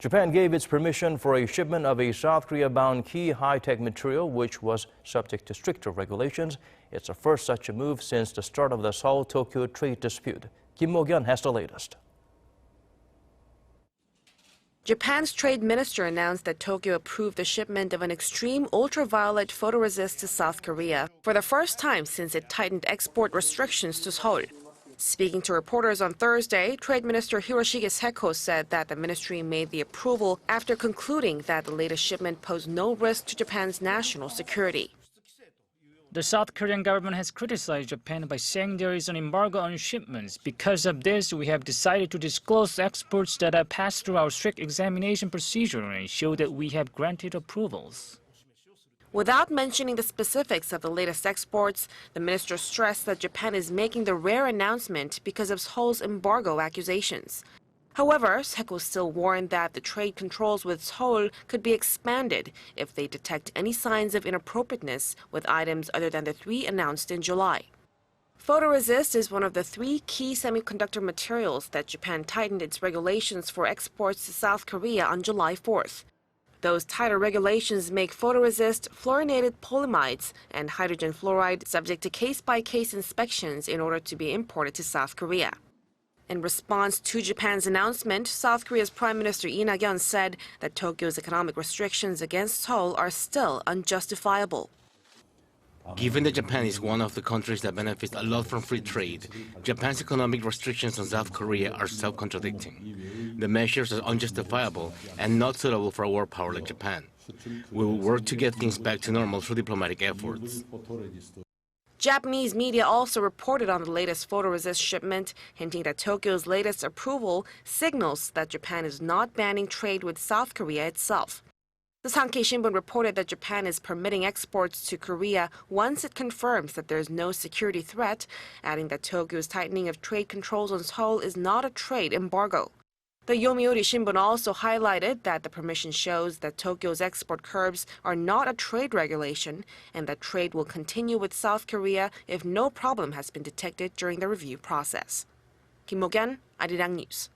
Japan gave its permission for a shipment of a South Korea-bound key high-tech material, which was subject to stricter regulations. It's the first such a move since the start of the Seoul-Tokyo trade dispute. Mok-yeon has the latest. Japan's trade minister announced that Tokyo approved the shipment of an extreme ultraviolet photoresist to South Korea for the first time since it tightened export restrictions to Seoul. Speaking to reporters on Thursday, Trade Minister Hiroshige Seko said that the ministry made the approval after concluding that the latest shipment posed no risk to Japan's national security. The South Korean government has criticized Japan by saying there is an embargo on shipments. Because of this, we have decided to disclose exports that have passed through our strict examination procedure and show that we have granted approvals. Without mentioning the specifics of the latest exports, the minister stressed that Japan is making the rare announcement because of Seoul's embargo accusations. However, Seko still warned that the trade controls with Seoul could be expanded if they detect any signs of inappropriateness with items other than the 3 announced in July. Photoresist is one of the 3 key semiconductor materials that Japan tightened its regulations for exports to South Korea on July 4th. Those tighter regulations make photoresist, fluorinated polyamides, and hydrogen fluoride subject to case-by-case inspections in order to be imported to South Korea. In response to Japan's announcement, South Korea's Prime Minister Lee Nak-yeon said that Tokyo's economic restrictions against Seoul are still unjustifiable. Given that Japan is one of the countries that benefits a lot from free trade, Japan's economic restrictions on South Korea are self-contradicting. The measures are unjustifiable and not suitable for a war power like Japan. We will work to get things back to normal through diplomatic efforts. Japanese media also reported on the latest photoresist shipment, hinting that Tokyo's latest approval signals that Japan is not banning trade with South Korea itself. The Sankei Shimbun reported that Japan is permitting exports to Korea once it confirms that there is no security threat, adding that Tokyo's tightening of trade controls on Seoul is not a trade embargo. The Yomiuri Shimbun also highlighted that the permission shows that Tokyo's export curbs are not a trade regulation and that trade will continue with South Korea if no problem has been detected during the review process. Mok-yeon, Arirang News.